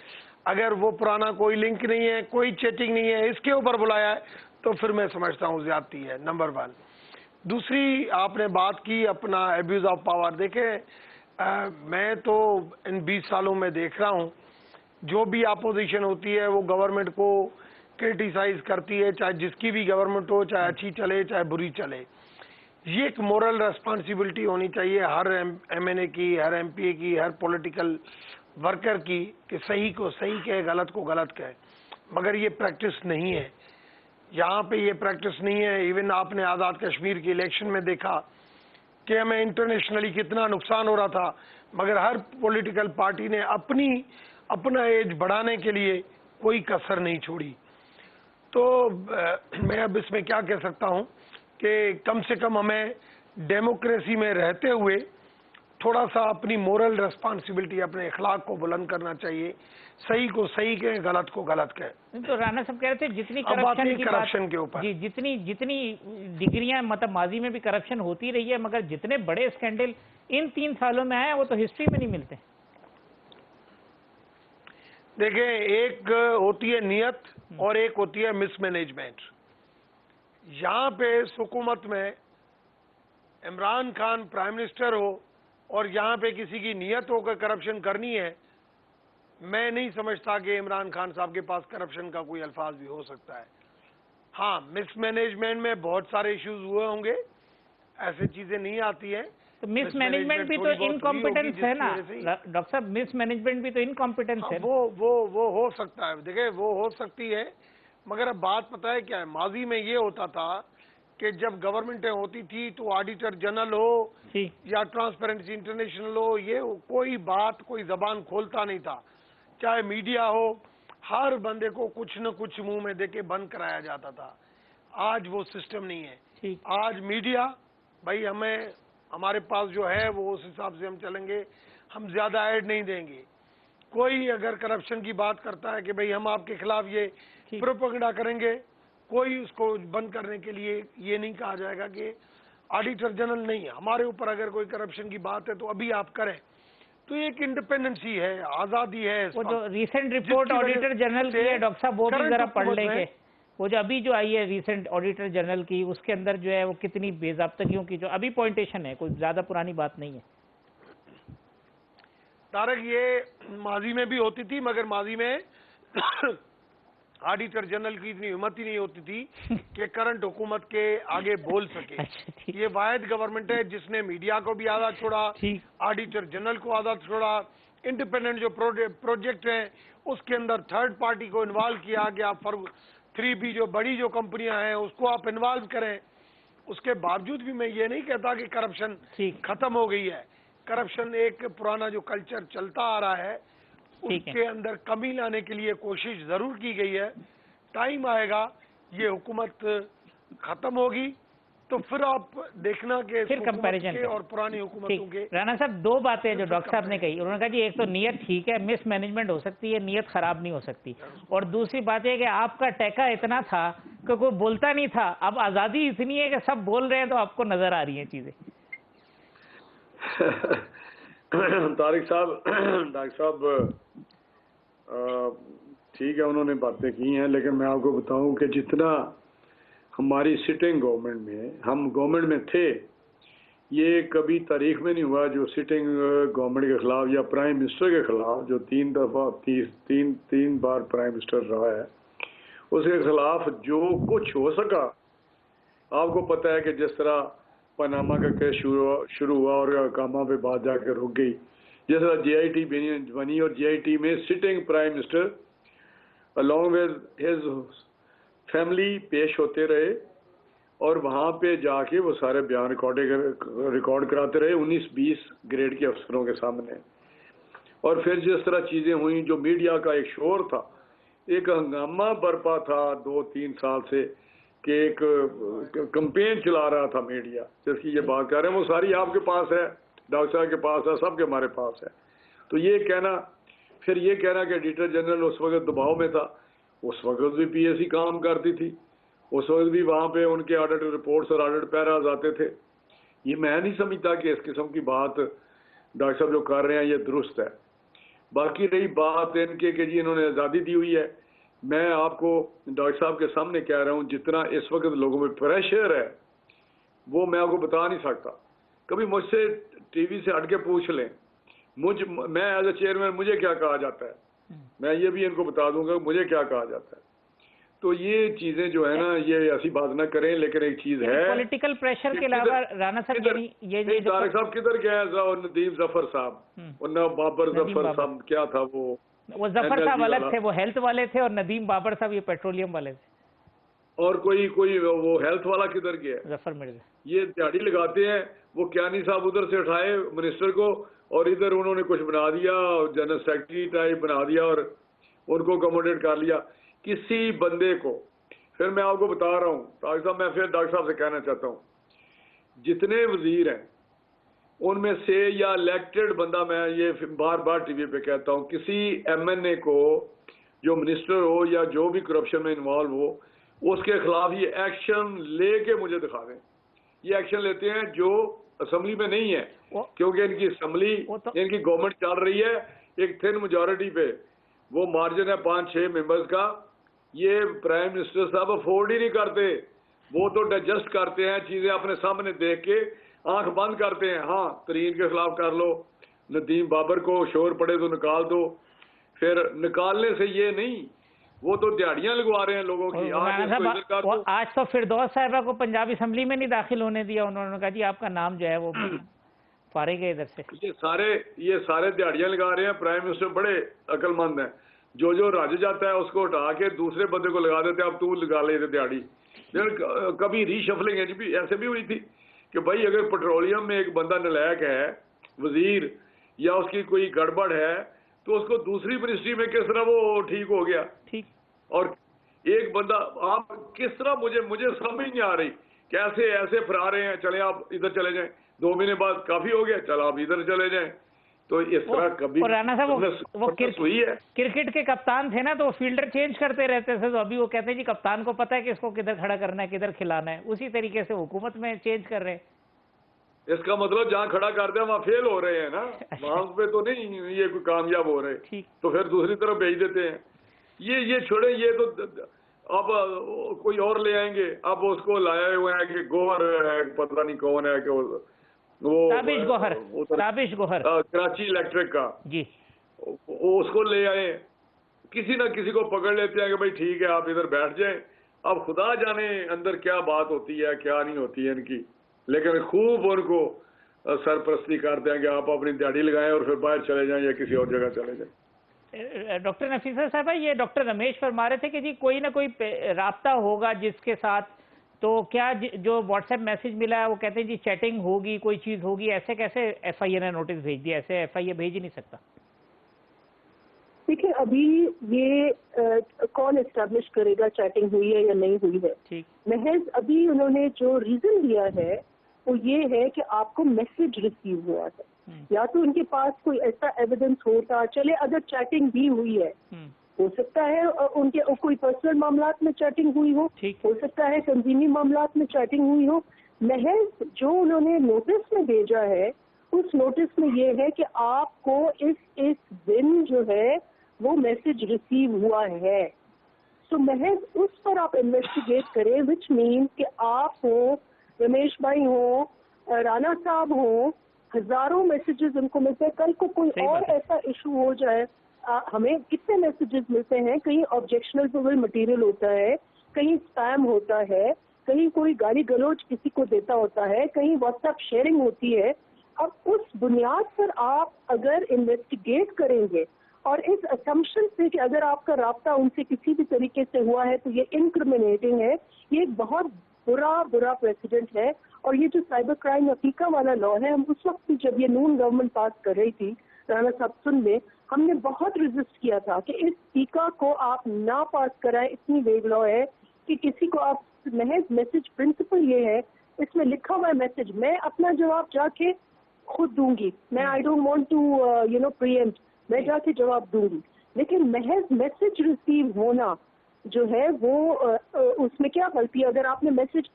اگر وہ پرانا کوئی لنک نہیں ہے، کوئی چیٹنگ نہیں ہے، اس کے اوپر بلایا ہے تو پھر میں سمجھتا ہوں زیادتی ہے. نمبر 1. دوسری آپ نے بات کی اپنا ایبیوز آف پاور. دیکھیں میں تو ان 20 سالوں میں دیکھ رہا ہوں جو بھی اپوزیشن ہوتی ہے وہ گورنمنٹ کو کرٹیسائز کرتی ہے، چاہے جس کی بھی گورنمنٹ ہو، چاہے اچھی چلے چاہے بری چلے. یہ ایک مورل ریسپانسبلٹی ہونی چاہیے ہر ایم این اے کی، ہر ایم پی اے کی، ہر پولیٹیکل ورکر کی کہ صحیح کو صحیح کہے، غلط کو غلط کہے. مگر یہ پریکٹس نہیں ہے، یہاں پہ یہ پریکٹس نہیں ہے. ایون آپ نے آزاد کشمیر کی الیکشن میں دیکھا کہ ہمیں انٹرنیشنلی کتنا نقصان ہو رہا تھا، مگر ہر پولیٹیکل پارٹی نے اپنا ایج بڑھانے کے لیے کوئی کسر نہیں چھوڑی. تو میں اب اس میں کیا کہہ سکتا ہوں کہ کم سے کم ہمیں ڈیموکریسی میں رہتے ہوئے تھوڑا سا اپنی مورل ریسپانسبلٹی، اپنے اخلاق کو بلند کرنا چاہیے. صحیح کو صحیح کہیں، غلط کو غلط کہیں. تو رانا صاحب کہہ رہے تھے جتنی کرپشن کے اوپر جی جتنی ڈگریاں مطلب ماضی میں بھی کرپشن ہوتی رہی ہے مگر جتنے بڑے اسکینڈل ان 3 سالوں میں آئے وہ تو ہسٹری میں نہیں ملتے. دیکھیں ایک ہوتی ہے نیت اور ایک ہوتی ہے مس مینجمنٹ. یہاں پہ اس حکومت میں عمران خان پرائم منسٹر ہو اور یہاں پہ کسی کی نیت ہو کر کرپشن کرنی ہے، میں نہیں سمجھتا کہ عمران خان صاحب کے پاس کرپشن کا کوئی الفاظ بھی ہو سکتا ہے. ہاں مس مینجمنٹ میں بہت سارے ایشوز ہوئے ہوں گے، ایسے چیزیں نہیں آتی ہیں. تو مس مینجمنٹ بھی تو انکمپیٹنس ہے نا ڈاکٹر صاحب، مس مینجمنٹ بھی تو انکمپیٹنس ہے. وہ ہو سکتا ہے. دیکھیں وہ ہو سکتی ہے مگر اب بات پتہ ہے کیا ہے، ماضی میں یہ ہوتا تھا کہ جب گورنمنٹیں ہوتی تھی تو آڈیٹر جنرل ہو یا ٹرانسپیرنسی انٹرنیشنل ہو، یہ کوئی بات کوئی زبان کھولتا نہیں تھا، چاہے میڈیا ہو، ہر بندے کو کچھ نہ کچھ منہ میں دے کے بند کرایا جاتا تھا. آج وہ سسٹم نہیں ہے. آج میڈیا بھائی ہمارے پاس جو ہے وہ اس حساب سے ہم چلیں گے، ہم زیادہ ایڈ نہیں دیں گے. کوئی اگر کرپشن کی بات کرتا ہے کہ بھئی ہم آپ کے خلاف یہ پروپیگنڈا کریں گے، کوئی اس کو بند کرنے کے لیے یہ نہیں کہا جائے گا کہ آڈیٹر جنرل نہیں ہے ہمارے اوپر اگر کوئی کرپشن کی بات ہے تو ابھی آپ کریں. تو یہ ایک انڈیپینڈنسی ہے، آزادی ہے. وہ جو ریسنٹ رپورٹ آڈیٹر جنرل کی ہے ڈاکٹر صاحب وہ بھی ذرا پڑھ لیں گے. وہ جو ابھی جو آئی ہے ریسنٹ آڈیٹر جنرل کی، اس کے اندر جو ہے وہ کتنی بے ضابطگیوں کی جو ابھی پوائنٹیشن ہے، کوئی زیادہ پرانی بات نہیں ہے. طارق یہ ماضی میں بھی ہوتی تھی مگر ماضی میں آڈیٹر جنرل کی اتنی ہمت ہی نہیں ہوتی تھی کہ کرنٹ حکومت کے آگے بول سکے. یہ واحد گورنمنٹ ہے جس نے میڈیا کو بھی آزاد چھوڑا، آڈیٹر جنرل کو آزاد چھوڑا. انڈیپینڈنٹ جو پروجیکٹ ہیں اس کے اندر تھرڈ پارٹی کو انوالو کیا کہ آپ 3B جو بڑی جو کمپنیاں ہیں اس کو آپ انوالو کریں. اس کے باوجود بھی میں یہ نہیں کہتا کہ کرپشن ختم ہو گئی ہے. کرپشن ایک پرانا جو کلچر چلتا آ رہا ہے اس کے اندر کمی لانے کے لیے کوشش ضرور کی گئی ہے. ٹائم آئے گا یہ حکومت ختم ہوگی تو پھر آپ دیکھنا کہ پھر کمپیریزن اور پرانی حکومتوں کے. رانا صاحب 2 باتیں جو ڈاکٹر صاحب نے کہی، انہوں نے کہا جی ایک تو نیت ٹھیک ہے، مس مینجمنٹ ہو سکتی ہے، نیت خراب نہیں ہو سکتی، اور دوسری بات یہ کہ آپ کا ٹیکا اتنا تھا کہ کوئی بولتا نہیں تھا، اب آزادی اتنی ہے کہ سب بول رہے ہیں تو آپ کو نظر آ رہی ہیں چیزیں. طارق صاحب، ڈاکٹر صاحب ٹھیک ہے انہوں نے باتیں کی ہیں، لیکن میں آپ کو بتاؤں کہ جتنا ہماری سٹنگ گورنمنٹ میں ہم گورنمنٹ میں تھے، یہ کبھی تاریخ میں نہیں ہوا جو سٹنگ گورنمنٹ کے خلاف یا پرائم منسٹر کے خلاف، جو 3 بار پرائم منسٹر رہا ہے، اس کے خلاف جو کچھ ہو سکا. آپ کو پتہ ہے کہ جس طرح پاناما کا کیس شروع ہوا اور کاما پہ بات جا کے رک گئی، جس طرح جے آئی ٹی بنی اور جے آئی ٹی میں sitting prime minister along with his family پیش ہوتے رہے اور وہاں پہ جا کے وہ سارے بیان ریکارڈ کراتے رہے 19-20 گریڈ کے افسروں کے سامنے. اور پھر جس طرح چیزیں ہوئیں، جو میڈیا کا ایک شور تھا، ایک ہنگامہ برپا تھا 2-3 سال سے کہ ایک کمپین چلا رہا تھا میڈیا، جس کی یہ بات کر رہے ہیں وہ ساری آپ کے پاس ہے، ڈاکٹر صاحب کے پاس ہے، سب کے ہمارے پاس ہے. تو یہ کہنا کہ ایڈیٹر جنرل اس وقت دباؤ میں تھا، اس وقت بھی پی ایس سی کام کرتی تھی، اس وقت بھی وہاں پہ ان کے آڈٹ رپورٹس اور آڈٹ پیراز آتے تھے. یہ میں نہیں سمجھتا کہ اس قسم کی بات ڈاکٹر صاحب جو کر رہے ہیں یہ درست ہے. باقی رہی بات ان کے کہ جی انہوں نے آزادی دی ہوئی ہے، میں آپ کو ڈاکٹر صاحب کے سامنے کہہ رہا ہوں جتنا اس وقت لوگوں میں پریشر ہے وہ میں آپ کو بتا نہیں سکتا. کبھی مجھ سے ٹی وی سے ہٹ کے پوچھ لیں، میں ایز اے چیئرمین مجھے کیا کہا جاتا ہے، میں یہ بھی ان کو بتا دوں گا مجھے کیا کہا جاتا ہے. تو یہ چیزیں جو ہے نا یہ ایسی بات نہ کریں، لیکن ایک چیز ہے پولیٹیکل پریشر کے علاوہ رانا صاحب یہ طارق صاحب کدھر گئے اور ندیم ظفر صاحب اور بابر ظفر صاحب کیا تھا وہ ظفر صاحب الگ تھے، وہ ہیلتھ والے تھے، اور ندیم بابر صاحب یہ پیٹرولیم والے تھے. اور کوئی وہ ہیلتھ والا کدھر گیا؟ ظفر مرزا. یہ دیہڑی لگاتے ہیں، وہ کیانی صاحب ادھر سے اٹھائے منسٹر کو اور ادھر انہوں نے کچھ بنا دیا، جنرل سیکرٹری ٹائپ بنا دیا اور ان کو اکوموڈیٹ کر لیا کسی بندے کو. پھر میں آپ کو بتا رہا ہوں ڈاکٹر صاحب، میں پھر ڈاکٹر صاحب سے کہنا چاہتا ہوں جتنے وزیر ہیں ان میں سے یا الیکٹڈ بندہ، میں یہ بار بار ٹی وی پہ کہتا ہوں، کسی ایم این اے کو جو منسٹر ہو یا جو بھی کرپشن میں انوالو ہو اس کے خلاف یہ ایکشن لے کے مجھے دکھا دیں. یہ ایکشن لیتے ہیں جو اسمبلی میں نہیں ہے، کیونکہ ان کی اسمبلی ان کی گورنمنٹ چل رہی ہے ایک تھن میجورٹی پہ، وہ مارجن ہے 5-6 ممبرز کا. یہ پرائم منسٹر صاحب افورڈ ہی نہیں کرتے، وہ تو ڈائجسٹ کرتے ہیں چیزیں اپنے سامنے دیکھ کے آنکھ بند کرتے ہیں. ہاں ترین کے خلاف کر لو، ندیم بابر کو شور پڑے تو نکال دو، پھر نکالنے سے یہ نہیں، وہ تو دیہڑیاں لگوا رہے ہیں لوگوں کی. آج تو فردوس صاحبہ کو پنجاب اسمبلی میں نہیں داخل ہونے دیا، انہوں نے کہا جی آپ کا نام جو ہے وہ فارغ ہے ادھر سے. یہ سارے دیہڑیاں لگا رہے ہیں. پرائم منسٹر بڑے عقل مند ہیں، جو رج جاتا ہے اس کو ہٹا کے دوسرے بندے کو لگا دیتے ہیں، اب تو لگا لے دیہڑی. کبھی ری شفلنگ بھی ایسے بھی ہوئی تھی کہ بھائی اگر پیٹرولیم میں ایک بندہ نلائق ہے وزیر یا اس کی کوئی گڑبڑ ہے تو اس کو دوسری منسٹری میں کس طرح وہ ٹھیک ہو گیا. اور ایک بندہ آپ کس طرح مجھے سمجھ نہیں آ رہی کیسے ایسے پھرا رہے ہیں، چلیں آپ ادھر چلے جائیں، 2 مہینے بعد کافی ہو گیا چل آپ ادھر چلے جائیں. تو اس طرح کبھی رانا صاحب وہ کرکٹ کے کپتان تھے نا، تو وہ فیلڈر چینج کرتے رہتے تھے، تو ابھی وہ کہتے ہیں جی کپتان کو پتا ہے کہ اس کو کدھر کھڑا کرنا ہے کدھر کھلانا ہے. اسی طریقے سے حکومت میں چینج کر رہے ہیں. اس کا مطلب جہاں کھڑا کرتے ہیں وہاں فیل ہو رہے ہیں نا، وہاں پہ تو نہیں یہ کوئی کامیاب ہو رہے، تو پھر دوسری طرف بھیج دیتے ہیں. یہ چھوڑیں، یہ تو اب کوئی اور لے آئیں گے. اب اس کو لائے ہوئے ہیں کہ گوہر ہے، پتہ نہیں کون ہے کہ وہ تابش گوہر کراچی الیکٹرک کا جی، اس کو لے آئے. کسی نہ کسی کو پکڑ لیتے ہیں کہ بھائی ٹھیک ہے آپ ادھر بیٹھ جائیں. اب خدا جانے اندر کیا بات ہوتی ہے کیا نہیں ہوتی ہے ان کی، لیکن خوب ان کو سرپرستی کرتے ہیں کہ آپ اپنی دیہڑی لگائیں اور پھر باہر چلے جائیں یا کسی اور جگہ چلے جائیں. ڈاکٹر نفیسہ صاحبہ، یہ ڈاکٹر رمیش فرما رہے تھے کہ جی کوئی نہ کوئی رابطہ ہوگا جس کے ساتھ، تو کیا جو واٹس ایپ میسج ملا ہے وہ کہتے ہیں جی چیٹنگ ہوگی، کوئی چیز ہوگی، ایسے کیسے ایف آئی اے نے نوٹس بھیج دیا؟ ایسے ایف آئی اے بھیج ہی نہیں سکتا. دیکھیں ابھی یہ کون اسٹیبلش کرے گا چیٹنگ ہوئی ہے یا نہیں ہوئی ہے. محض ابھی انہوں نے جو ریزن دیا ہے وہ یہ ہے کہ آپ کو میسج ریسیو ہوا ہے، یا تو ان کے پاس کوئی ایسا ایویڈنس ہوتا، چلے اگر چیٹنگ بھی ہوئی ہے، ہو سکتا ہے ان کے کوئی پرسنل معاملات میں چیٹنگ ہوئی ہو سکتا ہے تنظیمی معاملات میں چیٹنگ ہوئی ہو. محض جو انہوں نے نوٹس میں بھیجا ہے اس نوٹس میں یہ ہے کہ آپ کو اس دن جو ہے وہ میسج ریسیو ہوا ہے. تو محض اس پر آپ انویسٹیگیٹ کریں, وچ مین کہ آپ ہوں, رمیش بھائی ہوں, رانا صاحب ہوں, ہزاروں میسیجز ان کو ملتے ہیں. کل کو کوئی اور ایسا ایشو ہو جائے, ہمیں کتنے میسیجز ملتے ہیں, کہیں آبجیکشنیبل مٹیریل ہوتا ہے, کہیں اسپیم ہوتا ہے, کہیں کوئی گالی گلوچ کسی کو دیتا ہوتا ہے, کہیں واٹس ایپ شیئرنگ ہوتی ہے. اب اس بنیاد پر آپ اگر انویسٹیگیٹ کریں گے اور اس اسمپشن سے کہ اگر آپ کا رابطہ ان سے کسی بھی طریقے سے ہوا ہے تو یہ انکریمنیٹنگ ہے, یہ ایک بہت برا پریسیڈنٹ ہے. اور یہ جو سائبر کرائم افیقہ والا لا ہے, ہم اس وقت جب یہ نون گورنمنٹ پاس کر رہی تھی, رانا صاحب سن لیں, ہم نے بہت ریزسٹ کیا تھا کہ اس فیقہ کو آپ نہ پاس کرائیں. اتنی ویگ لا ہے کہ کسی کو آپ محض میسج, پرنسپل یہ ہے اس میں لکھا ہوا ہے میسج, میں اپنا جواب جا کے خود دوں گی, میں I don't want to preempt, میں جا کے جواب دوں گی. لیکن محض میسج ریسیو ہونا جو ہے وہ اس میں کیا غلطی ہے؟ اگر آپ نے میسج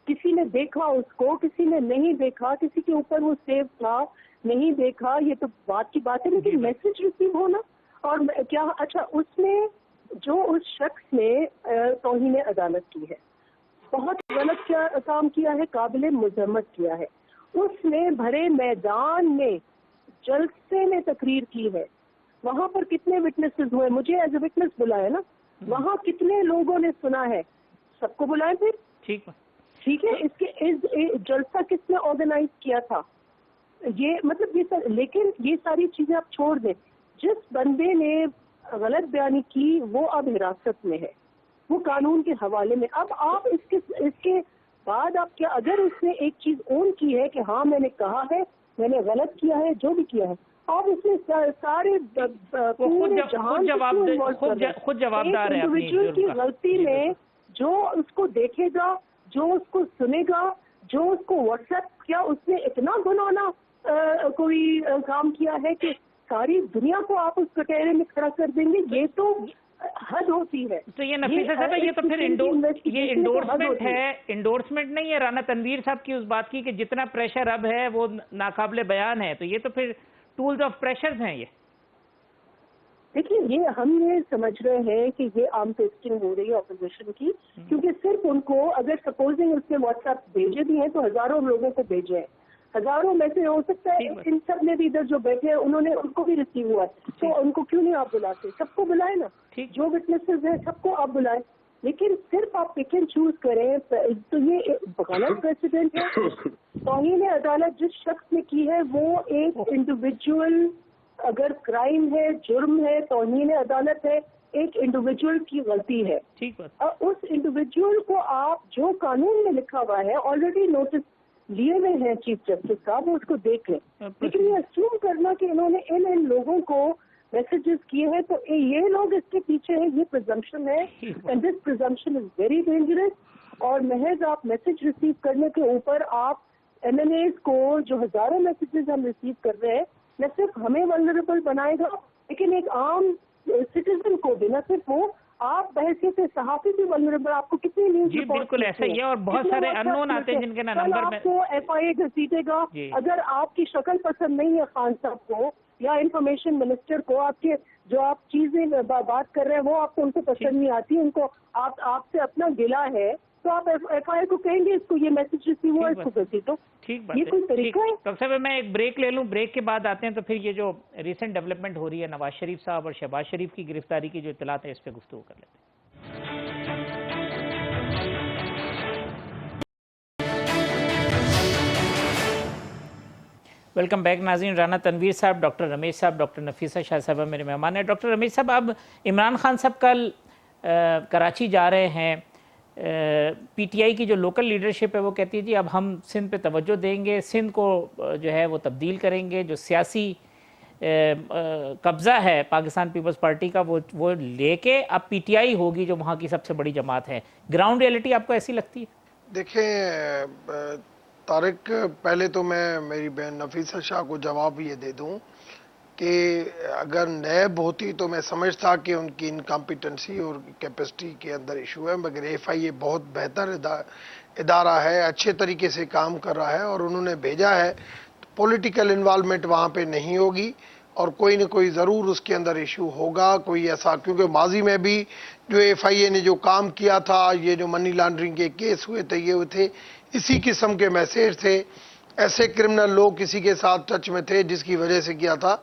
کسی نے دیکھا, اس کو کسی نے نہیں دیکھا, کسی کے اوپر وہ سیو تھا نہیں دیکھا, یہ تو بات کی بات ہے. لیکن میسج ریسیو ہونا اور کیا, اچھا اس میں جو اس شخص نے توہین عدالت کی ہے, بہت غلط کیا کام کیا ہے, قابل مذمت کیا ہے. اس نے بھرے میدان میں جلسے میں تقریر کی ہے, وہاں پر کتنے وٹنسز ہوئے, مجھے ایز اے وٹنس بلایا نا, وہاں کتنے لوگوں نے سنا ہے, سب کو بلائے پھر ٹھیک ہے. اس کے جلسہ کس نے آرگنائز کیا تھا, یہ مطلب یہ لیکن یہ ساری چیزیں آپ چھوڑ دیں. جس بندے نے غلط بیانی کی وہ اب حراست میں ہے, وہ قانون کے حوالے میں. اب آپ اس کے بعد آپ کیا, اگر اس نے ایک چیز اون کی ہے کہ ہاں میں نے کہا ہے, میں نے غلط کیا ہے, جو بھی کیا ہے, آپ اس میں سارے پورے جہان خود جوابدار ہے انڈیویجول کی غلطی میں. جو اس کو دیکھے گا, جو اس کو سنے گا, جو اس کو واٹس ایپ کیا, اس نے اتنا گنانا کوئی کام کیا ہے کہ ساری دنیا کو آپ اس کٹہرے میں کھڑا کر دیں گے. یہ تو حد ہوتی ہے. تو یہ نفیسہ صاحب, یہ تو پھر یہ انڈورسمنٹ ہے, انڈورسمنٹ نہیں ہے رانا تنویر صاحب کی اس بات کی کہ جتنا پریشر اب ہے وہ ناقابل بیان ہے. تو یہ تو پھر ٹولز آف پریشرز ہیں. یہ دیکھیے, یہ ہم یہ سمجھ رہے ہیں کہ یہ عام ٹیسٹنگ ہو رہی ہے اپوزیشن کی, کیونکہ صرف ان کو اگر سپوزنگ اس نے واٹس ایپ بھیجے بھی ہیں تو ہزاروں لوگوں کو بھیجے ہیں, ہزاروں میں سے ہو سکتا ہے ان سب نے بھی ادھر جو بیٹھے ہیں انہوں نے, ان کو بھی ریسیو ہوا ہے, تو ان کو کیوں نہیں آپ بلاتے؟ سب کو بلائے نا, جو وٹنسز ہیں سب کو آپ بلائیں. لیکن صرف آپ پک اینڈ چوز کریں تو یہ غلط پریسیڈنٹ ہے. توہین عدالت جس شخص نے کی ہے وہ ایک انڈیویجول, اگر کرائم ہے, جرم ہے, توہین عدالت ہے, ایک انڈیویجول کی غلطی ہے. اور اس انڈیویجول کو آپ جو قانون میں لکھا ہوا ہے, آلریڈی نوٹس لیے ہوئے ہیں چیف جسٹس صاحب, اس کو دیکھ لیں. لیکن یہ اسیوم کرنا کہ انہوں نے ان لوگوں کو میسیجز کیے ہیں تو یہ لوگ اس کے پیچھے ہیں, یہ پرزمپشن ہے, and this presumption is very dangerous. اور محض آپ میسج ریسیو کرنے کے اوپر آپ ایم این ایز کو, جو ہزاروں میسیجز ہم ریسیو کر رہے ہیں, نہ صرف ہمیں ولنریبل بنائے گا لیکن ایک عام سٹیزن کو بھی, نہ صرف وہ, آپ بحثیت صحافی بھی ولنریبل. آپ کو کتنی نیوز رپورٹ, بالکل ایسا ہی ہے, اور بہت سارے اننون آتے ہیں جن کے نمبر میں آپ کو ایف آئی اے گھسیٹے گا. اگر آپ کی شکل پسند نہیں ہے خان صاحب کو یا انفارمیشن منسٹر کو, آپ کے جو آپ چیزیں بات کر رہے ہیں وہ آپ کو ان کو پسند نہیں آتی, ان کو آپ سے اپنا گلا ہے, تو آپ ایف آئی اے کو کہیں گے اس کو یہ میسج ریسیو ہوا, اس کو گھسیٹ. تو یہ کوئی طریقہ ہے؟ ڈاکٹر صاحب میں ایک بریک لے لوں, بریک کے بعد آتے ہیں. تو پھر یہ جو ریسنٹ ڈیولپمنٹ ہو رہی ہے نواز شریف صاحب اور شہباز شریف کی گرفتاری کی جو اطلاعات ہیں, اس پہ گفتگو کر لیتے ہیں. ویلکم بیک ناظرین. رانا تنویر صاحب, ڈاکٹر رمیش صاحب, ڈاکٹر نفیسہ شاہ صاحبہ میرے مہمان ہیں. ڈاکٹر رمیش صاحب, اب عمران خان صاحب کل کراچی جا رہے ہیں. پی ٹی آئی کی جو لوکل لیڈرشپ ہے وہ کہتی ہے جی اب ہم سندھ پہ توجہ دیں گے, سندھ کو جو ہے وہ تبدیل کریں گے, جو سیاسی قبضہ ہے پاکستان پیپلز پارٹی کا وہ لے کے اب پی ٹی آئی ہوگی جو وہاں کی سب سے بڑی جماعت ہے. گراؤنڈ ریئلٹی آپ کو ایسی لگتی ہے؟ دیکھیں طارق, پہلے تو میں میری بہن نفیسہ شاہ کو جواب یہ دے دوں کہ اگر نیب ہوتی تو میں سمجھتا کہ ان کی انکمپیٹنسی اور کیپیسٹی کے اندر ایشو ہے, مگر ایف آئی اے بہت بہتر ادارہ ہے, اچھے طریقے سے کام کر رہا ہے, اور انہوں نے بھیجا ہے. پولیٹیکل انوالومنٹ وہاں پہ نہیں ہوگی, اور کوئی نہ کوئی ضرور اس کے اندر ایشو ہوگا کوئی ایسا، کیونکہ ماضی میں بھی جو ایف آئی اے نے جو کام کیا تھا، یہ جو منی لانڈرنگ کے کیس ہوئے تھے، یہ ہوئے تھے، اسی قسم کے میسیج تھے، ایسے کرمنل لوگ کسی کے ساتھ ٹچ میں تھے جس کی وجہ سے کیا تھا.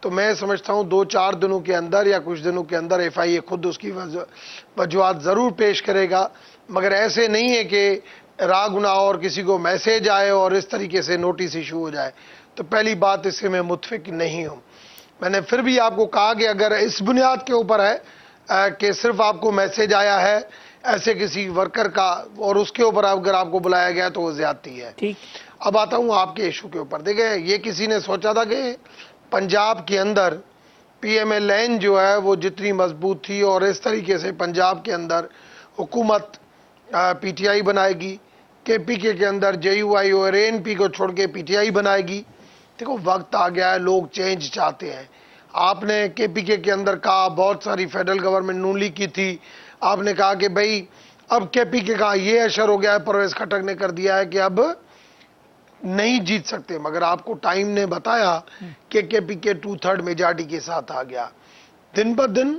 تو میں سمجھتا ہوں 2-4 دنوں کے اندر یا کچھ دنوں کے اندر ایف آئی اے خود اس کی وجوہات ضرور پیش کرے گا، مگر ایسے نہیں ہے کہ راہ گناہ اور کسی کو میسیج آئے اور اس طریقے سے نوٹس ایشو ہو جائے. تو پہلی بات اس سے میں متفق نہیں ہوں. میں نے پھر بھی آپ کو کہا کہ اگر اس بنیاد کے اوپر ہے کہ صرف آپ کو میسیج آیا ہے ایسے کسی ورکر کا اور اس کے اوپر اگر آپ کو بلایا گیا تو وہ زیادتی ہے. اب آتا ہوں آپ کے ایشو کے اوپر. دیکھیں، یہ کسی نے سوچا تھا کہ پنجاب کے اندر پی ایم ایل این جو ہے وہ جتنی مضبوط تھی اور اس طریقے سے پنجاب کے اندر حکومت پی ٹی آئی بنائے گی، کے پی کے اندر جے یو آئی اور اے این پی کو چھوڑ کے پی ٹی آئی بنائے گی. دیکھو وقت آ گیا ہے، لوگ چینج چاہتے ہیں. آپ نے کے پی کے اندر کہا، بہت ساری فیڈرل گورنمنٹ نون لیگ کی تھی، آپ نے کہا کہ بھئی اب کے پی کے کا یہ اشر ہو گیا ہے، پرویز خٹک نے کر دیا ہے کہ اب نہیں جیت سکتے. مگر آپ کو ٹائم نے بتایا کہ کے پی کے 2/3 میجارٹی کے ساتھ آ گیا. دن بہ دن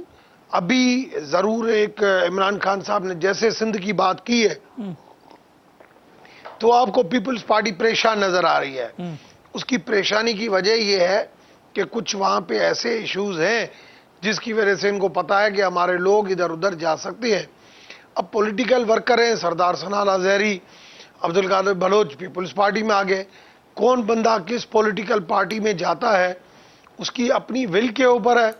ابھی ضرور ایک عمران خان صاحب نے جیسے سندھ کی بات کی ہے تو آپ کو پیپلز پارٹی پریشان نظر آ رہی ہے. اس کی پریشانی کی وجہ یہ ہے کہ کچھ وہاں پہ ایسے ایشوز ہیں جس کی وجہ سے ان کو پتا ہے کہ ہمارے لوگ ادھر ادھر جا سکتے ہیں. اب پولیٹیکل ورکر ہیں، سردار ثناء اللہ زہری، عبد القادر بلوچ پیپلز پارٹی میں آگے. کون بندہ کس پولیٹیکل پارٹی میں جاتا ہے اس کی اپنی ول کے اوپر ہے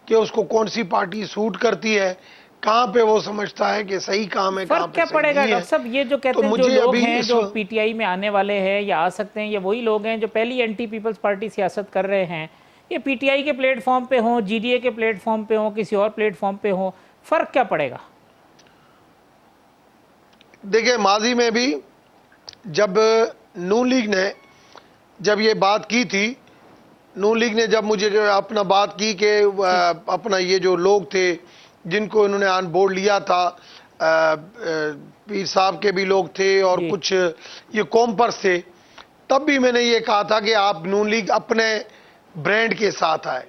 کہ اس کو کون سی پارٹی سوٹ کرتی ہے، کہاں پہ وہ سمجھتا ہے کہ صحیح کام ہے، کہاں پہ کیا پڑے گا. ڈاکٹر صاحب یہ جو کہتے ہیں جو لوگ ہیں جو پی ٹی آئی میں آنے والے ہیں یا آ سکتے ہیں، یہ وہی لوگ ہیں جو پہلی اینٹی پیپلز پارٹی سیاست کر رہے ہیں. یہ پی ٹی آئی کے پلیٹ فارم پہ ہوں، جی ڈی اے کے پلیٹ فارم پہ ہوں، کسی اور پلیٹ فارم پہ ہوں، فرق کیا پڑے گا؟ دیکھیں، ماضی میں بھی جب نون لیگ نے جب یہ بات کی تھی، نون لیگ نے جب مجھے اپنا بات کی کہ اپنا یہ جو لوگ تھے جن کو انہوں نے آن بورڈ لیا تھا، پیر صاحب کے بھی لوگ تھے اور کچھ یہ قوم پرست تھے، تب بھی میں نے یہ کہا تھا کہ آپ نون لیگ اپنے برانڈ کے ساتھ آئے.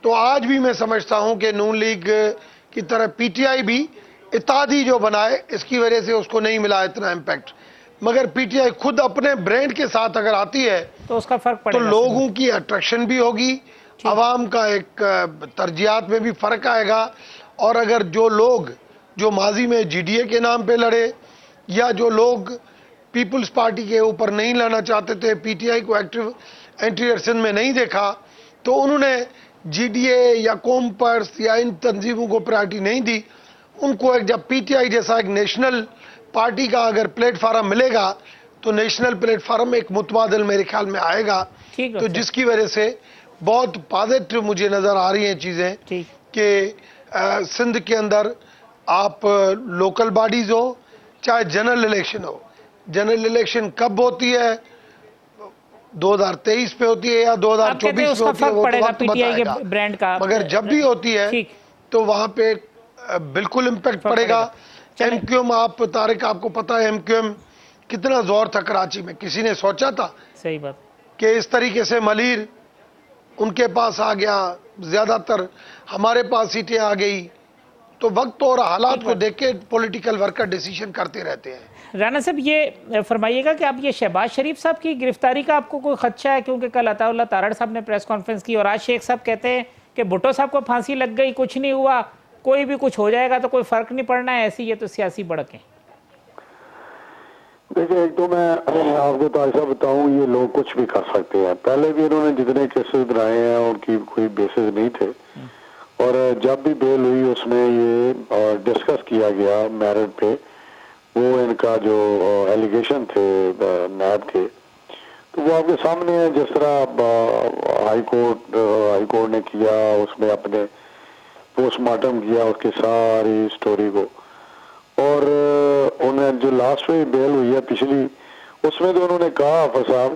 تو آج بھی میں سمجھتا ہوں کہ نون لیگ کی طرح پی ٹی آئی بھی اتحادی جو بنائے اس کی وجہ سے اس کو نہیں ملا اتنا امپیکٹ، مگر پی ٹی آئی خود اپنے برانڈ کے ساتھ اگر آتی ہے تو اس کا فرق پڑے تو گا، لوگوں کی اٹریکشن بھی ہوگی، عوام کا ایک ترجیحات میں بھی فرق آئے گا. اور اگر جو لوگ جو ماضی میں جی ڈی اے کے نام پہ لڑے یا جو لوگ پیپلز پارٹی کے اوپر نہیں لانا چاہتے تھے، پی ٹی آئی کو ایکٹیو انٹیریئر سندھ میں نہیں دیکھا، تو انہوں نے جی ڈی اے یا قوم پرست یا ان تنظیموں کو پرائرٹی نہیں دی. ان کو ایک جب پی ٹی آئی جیسا ایک نیشنل پارٹی کا اگر پلیٹ فارم ملے گا تو نیشنل پلیٹ فارم ایک متبادل میرے خیال میں آئے گا. تو جس کی وجہ سے بہت پازیٹو مجھے نظر آ رہی ہیں چیزیں کہ سندھ کے اندر آپ لوکل باڈیز ہو چاہے جنرل الیکشن ہو. جنرل الیکشن کب ہوتی ہے؟ 2023 پہ ہوتی ہے یا 2024 میں ہوتی ہے، وہ تو وقت بتائے گا. مگر جب بھی ہوتی ہے تو وہاں پہ بالکل امپیکٹ پڑے گا. ایم کیو ایم، آپ طارق آپ کو پتا ہے ایم کیو ایم کتنا زور تھا کراچی میں. کسی نے سوچا تھا صحیح بات کہ اس طریقے سے ملیر ان کے پاس آ گیا، زیادہ تر ہمارے پاس سیٹیں آ گئی. تو وقت اور حالات کو دیکھ کے پولیٹیکل ورکر ڈیسیشن کرتے رہتے ہیں. رانا صاحب یہ فرمائیے گا کہ اب یہ شہباز شریف صاحب کی گرفتاری کا آپ کو کوئی خدشہ ہے؟ کیونکہ کل عطا اللہ تارڑ صاحب نے پریس کانفرنس کی اور آج شیخ صاحب کہتے ہیں کہ بھٹو صاحب کو پھانسی لگ گئی، کچھ نہیں ہوا، کوئی بھی کچھ ہو جائے گا تو کوئی فرق نہیں پڑنا ہے، ایسی یہ تو سیاسی بڑکیں. دیکھیں، ایک تو میں آپ کو ایسا بتاؤں، یہ لوگ کچھ بھی کر سکتے ہیں. پہلے بھی انہوں نے جتنے کیسز بنائے ہیں ان کی کوئی بیسز نہیں تھے، اور جب بھی بیل ہوئی اس میں یہ ڈسکس کیا گیا میرٹ پہ وہ ان کا جو ایلیگیشن تھے نیب کے، تو وہ آپ کے سامنے ہے. جس طرح ہائی کورٹ نے کیا، اس میں اپنے پوسٹ مارٹم کیا اس کی ساری سٹوری کو، اور انہیں جو لاسٹ میں بیل ہوئی ہے پچھلی، اس میں تو انہوں نے کہا حافظ صاحب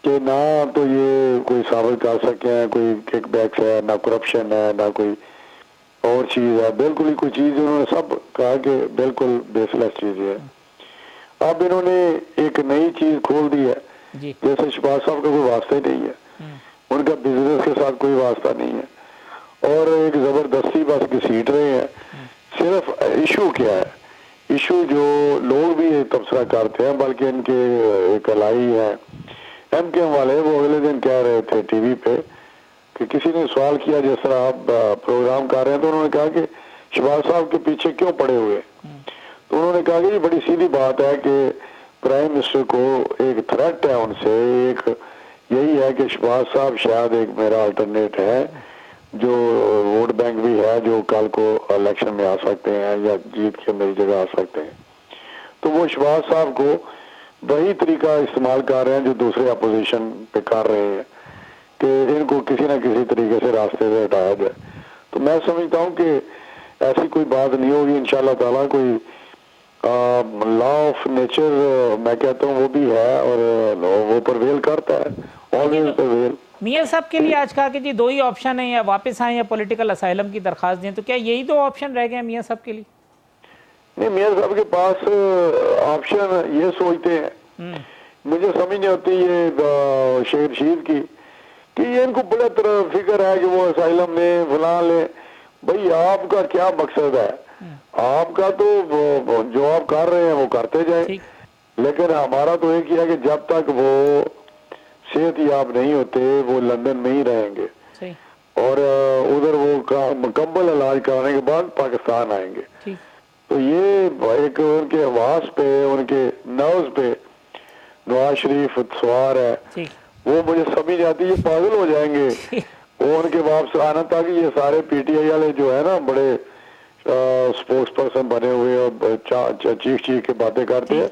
کہ نہ تو یہ کوئی ثابت کر سکے ہیں کوئی کک بیکس ہے، نہ کرپشن ہے، نہ کوئی اور چیز ہے، بالکل ہی کوئی چیز انہوں نے سب کہا کہ بالکل بیس لیس چیز ہے. اب انہوں نے ایک نئی چیز کھول دی ہے جیسے شہباز صاحب کا کوئی واسطہ ہی نہیں ہے. ان کا بزنس کے ساتھ کوئی واسطہ نہیں ہے، اور ایک زبردستی بس گھسیٹ رہے ہیں۔ صرف ایشو کیا ہے؟ ایشو جو لوگ بھی تبصرہ کرتے ہیں، بلکہ ان کے ایک الائی ہیں ایم کے والے، وہ اگلے دن کہہ رہے تھے ٹی وی پہ کہ کسی نے سوال کیا جس طرح آپ پروگرام کر رہے ہیں، تو انہوں نے کہا کہ شہباز صاحب کے پیچھے کیوں پڑے ہوئے؟ تو انہوں نے کہا کہ یہ بڑی سیدھی بات ہے کہ پرائم منسٹر کو ایک تھریٹ ہے ان سے، ایک یہی ہے کہ شہباز صاحب شاید ایک میرا الٹرنیٹ ہے جو ووٹ بینک بھی ہے، جو کل کو الیکشن میں آ سکتے ہیں یا جیت کے میری جگہ آ سکتے ہیں۔ تو وہ شہباز صاحب کو وہی طریقہ استعمال کر رہے ہیں جو دوسرے اپوزیشن پہ کر رہے ہیں کہ ان کو کسی نہ کسی طریقے سے راستے سے ہٹایا جائے۔ تو میں سمجھتا ہوں کہ ایسی کوئی بات نہیں ہوگی انشاءاللہ تعالیٰ۔ کوئی لا آف نیچر میں کہتا ہوں وہ بھی ہے اور وہ پرویل کرتا ہے، آلویز پرویل۔ میاں صاحب کے لیے آج کہا کہ جی دو ہی آپشن ہیں، یا واپس آئیں یا پولیٹیکل اسائلم کی درخواست دیں، تو کیا یہی دو آپشن رہ گئے ہیں میاں صاحب کے لیے؟ نہیں، میاں صاحب کے پاس آپشن یہ سوچتے ہیں، مجھے سمجھ نہیں ہوتی یہ شیخ رشید کی کہ یہ ان کو بڑا طرح فکر ہے کہ وہ اسائلم لیں فلاں لیں۔ بھائی آپ کا کیا مقصد ہے؟ آپ کا تو جو آپ کر رہے ہیں وہ کرتے جائیں، لیکن ہمارا تو ایک ہی ہے کہ جب تک وہ صحت یاب نہیں ہوتے وہ لندن میں ہی رہیں گے، اور ادھر وہ مکمل علاج کرانے کے بعد پاکستان آئیں گے۔ تو یہ ایک ان کے حواس پہ، ان کے نروز پہ نواز شریف سوار ہے، وہ مجھے سمجھ آتی ہے، یہ پاگل ہو جائیں گے وہ ان کے واپس آنا، تاکہ یہ سارے پی ٹی آئی والے جو ہے نا بڑے سپوکس پرسن بنے ہوئے اور چیخ کے باتیں کرتے ہیں،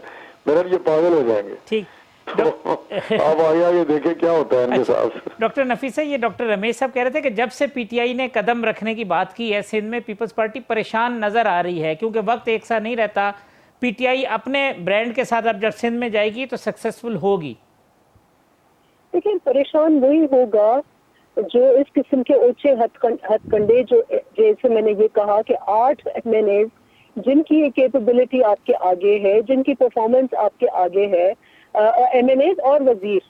میرا یہ پاگل ہو جائیں گے۔ آپ آگے دیکھیں کیا ہوتا ہے ان کے ساتھ۔ ڈاکٹر نفیسہ، یہ ڈاکٹر رمیش صاحب کہہ رہے تھے کہ جب سے پی ٹی آئی نے قدم رکھنے کی بات کی ہے سندھ میں، پیپلز پارٹی پریشان نظر آ رہی ہے کیونکہ وقت ایک سا نہیں رہتا۔ پی ٹی آئی اپنے برانڈ کے ساتھ اب جب سندھ میں جائے گی تو سکسیسفل ہوگی۔ لیکن پریشان وہی ہوگا جو اس قسم کے اونچے ہتھ کنڈے، جو جیسے میں نے یہ کہا کہ 8 MNAs جن کی کیپیبلٹی آپ کے آگے ہے، جن کی پرفارمنس آپ کے آگے ہے، MNAs اور وزیر،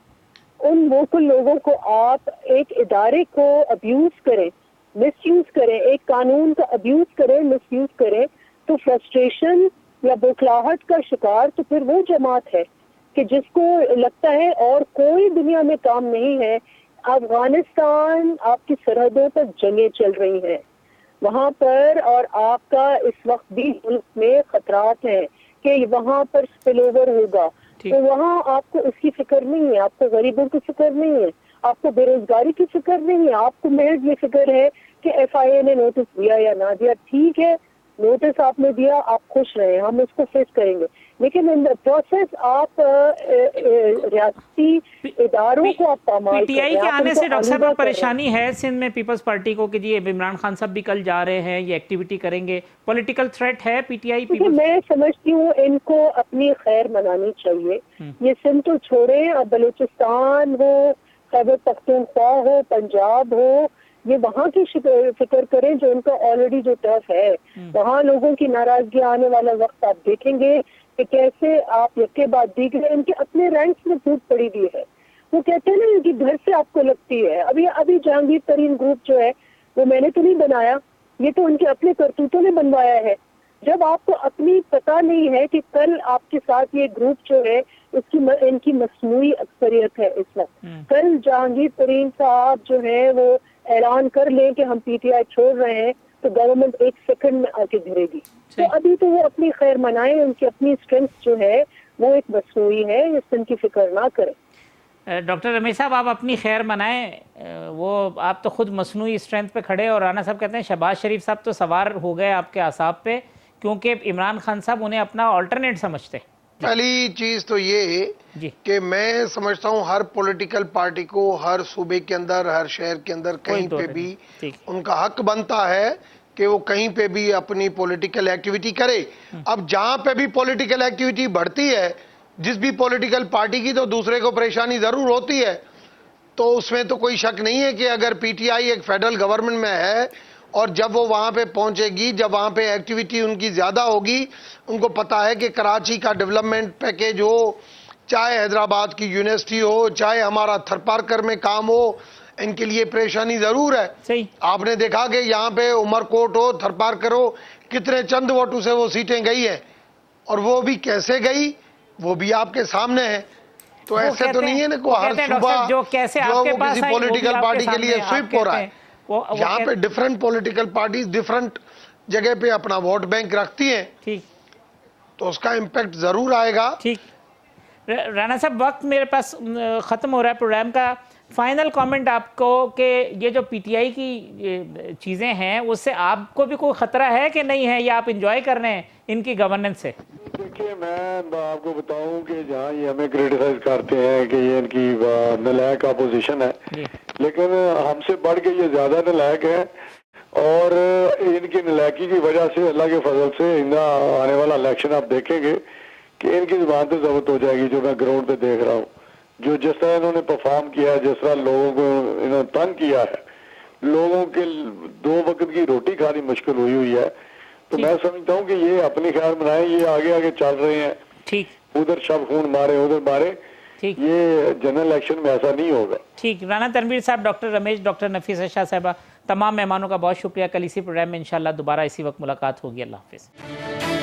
ان ووکل لوگوں کو آپ ایک ادارے کو ابیوز کریں، مس یوز کریں، ایک قانون کا ابیوز کریں، مس یوز کریں، تو فرسٹریشن یا بوکھلاہٹ کا شکار تو پھر وہ جماعت ہے کہ جس کو لگتا ہے اور کوئی دنیا میں کام نہیں ہے۔ افغانستان آپ کی سرحدوں پر جنگیں چل رہی ہیں وہاں پر، اور آپ کا اس وقت بھی ملک میں خطرات ہیں کہ وہاں پر سپل اوور ہوگا، تو وہاں آپ کو اس کی فکر نہیں ہے، آپ کو غریبوں کی فکر نہیں ہے، آپ کو بے روزگاری کی فکر نہیں ہے، آپ کو محض یہ فکر ہے کہ FIA نے نوٹس دیا یا نہ دیا۔ ٹھیک ہے، نوٹس آپ نے دیا، آپ خوش رہے، ہم اس کو فیس کریں گے، لیکن ان دا پروسیس آپ ریاستی اداروں کو آپ پامال پی ٹی آئی کے آنے سے ڈاکٹر صاحب پریشانی ہے سندھ میں پیپلز پارٹی کو کہ جی عمران خان صاحب بھی کل جا رہے ہیں، یہ ایکٹیویٹی کریں گے، پولیٹیکل تھریٹ ہے پی ٹی آئی؟ میں سمجھتی ہوں ان کو اپنی خیر منانی چاہیے۔ یہ سندھ تو چھوڑیں، اب بلوچستان ہو، خیبر پختونخوا ہو، پنجاب ہو، یہ وہاں کی فکر کریں جو ان کا آلریڈی جو ٹرف ہے، وہاں لوگوں کی ناراضگی آنے والا وقت آپ دیکھیں گے کہ کیسے آپ یکے بعد دیگر ان کے اپنے رینکس میں پھوٹ پڑی ہوئی ہے۔ وہ کہتے ہیں نا ان کی گھر سے آپ کو لگتی ہے۔ ابھی جہانگیر ترین گروپ جو ہے وہ میں نے تو نہیں بنایا، یہ تو ان کے اپنے کرتوتوں نے بنوایا ہے۔ جب آپ کو اپنی پتہ نہیں ہے کہ کل آپ کے ساتھ یہ گروپ جو ہے ان کی مصنوعی اکثریت ہے اس وقت، کل جہانگیر ترین صاحب جو ہے وہ اعلان کر لیں کہ ہم پی ٹی آئی چھوڑ رہے ہیں تو گورنمنٹ ایک سیکنڈ میں آ کے گرے گی۔ تو ابھی تو وہ اپنی خیر منائیں، ان کی اپنی اسٹرینتھ جو ہے وہ ایک مصنوعی ہے، اس ان کی فکر نہ کریں۔ ڈاکٹر رمیش صاحب، آپ اپنی خیر منائیں، وہ آپ تو خود مصنوعی اسٹرینتھ پہ کھڑے، اور رانا صاحب کہتے ہیں شہباز شریف صاحب تو سوار ہو گئے آپ کے اعصاب پہ کیونکہ عمران خان صاحب انہیں اپنا آلٹرنیٹ سمجھتے۔ پہلی چیز تو یہ کہ میں سمجھتا ہوں ہر پولیٹیکل پارٹی کو ہر صوبے کے اندر، ہر شہر کے اندر کہیں پہ بھی ان کا حق بنتا ہے کہ وہ کہیں پہ بھی اپنی پولیٹیکل ایکٹیویٹی کرے۔ اب جہاں پہ بھی پولیٹیکل ایکٹیویٹی بڑھتی ہے جس بھی پولیٹیکل پارٹی کی، تو دوسرے کو پریشانی ضرور ہوتی ہے، تو اس میں تو کوئی شک نہیں ہے کہ اگر پی ٹی آئی ایک فیڈرل گورنمنٹ میں ہے اور جب وہ وہاں پہ پہنچے گی، جب وہاں پہ ایکٹیویٹی ان کی زیادہ ہوگی، ان کو پتا ہے کہ کراچی کا ڈیولپمنٹ پیکیج ہو، چاہے حیدرآباد کی یونیورسٹی ہو، چاہے ہمارا تھرپارکر میں کام ہو، ان کے لیے پریشانی ضرور ہے. صحیح. آپ نے دیکھا کہ یہاں پہ عمر کوٹ ہو، تھرپارکر ہو، کتنے چند ووٹوں سے وہ سیٹیں گئی ہیں، اور وہ بھی کیسے گئی وہ بھی آپ کے سامنے ہے. تو ایسے تو نہیں ہے نا کہ ہر صبح جو کیسے جو آپ کے وہ پاس کسی آئی، وہ بھی پولیٹیکل آپ کے پارٹی کے لیے سامنے سوئپ ہو رہا ہے. یہاں پہ ڈیفرنٹ پولیٹیکل پارٹیز ڈیفرنٹ جگہ پہ اپنا ووٹ بینک رکھتی ہیں، ٹھیک. تو اس کا امپیکٹ ضرور آئے گا. ٹھیک. رانا صاحب وقت میرے پاس ختم ہو رہا ہے پروگرام کا. فائنل کامنٹ آپ کو کہ یہ جو پی ٹی آئی کی چیزیں ہیں اس سے آپ کو بھی کوئی خطرہ ہے کہ نہیں ہے، یا آپ انجوائے کر رہے ہیں ان کی گورننس سے؟ دیکھیے میں آپ کو بتاؤں کہ جہاں یہ ہمیں کریٹیسائز کرتے ہیں کہ یہ ان کی نالائق اپوزیشن ہے، لیکن ہم سے بڑھ کے یہ زیادہ نالائق ہے، اور ان کی نالائقی کی وجہ سے اللہ کے فضل سے آنے والا الیکشن آپ دیکھیں گے کہ ان کی زبان تو ضبط ہو جائے گی. جو میں گراؤنڈ پہ دیکھ رہا ہوں، جو جس طرح انہوں نے پرفارم کیا ہے، جس طرح لوگوں کو انہوں نے تنگ کیا ہے، لوگوں کے 2 وقت کی روٹی کھانی مشکل ہوئی ہے. تو میں سمجھتا ہوں کہ یہ اپنی خیال بنائیں، یہ آگے چل رہے ہیں. ٹھیک. ادھر شب خون مارے ادھر مارے. ٹھیک. یہ جنرل الیکشن میں ایسا نہیں ہوگا. ٹھیک. رانا تنویر صاحب، ڈاکٹر رمیش، ڈاکٹر نفیسہ شاہ صاحبہ، تمام مہمانوں کا بہت شکریہ. کل اسی پروگرام میں انشاءاللہ دوبارہ اسی وقت ملاقات ہوگی. اللہ حافظ.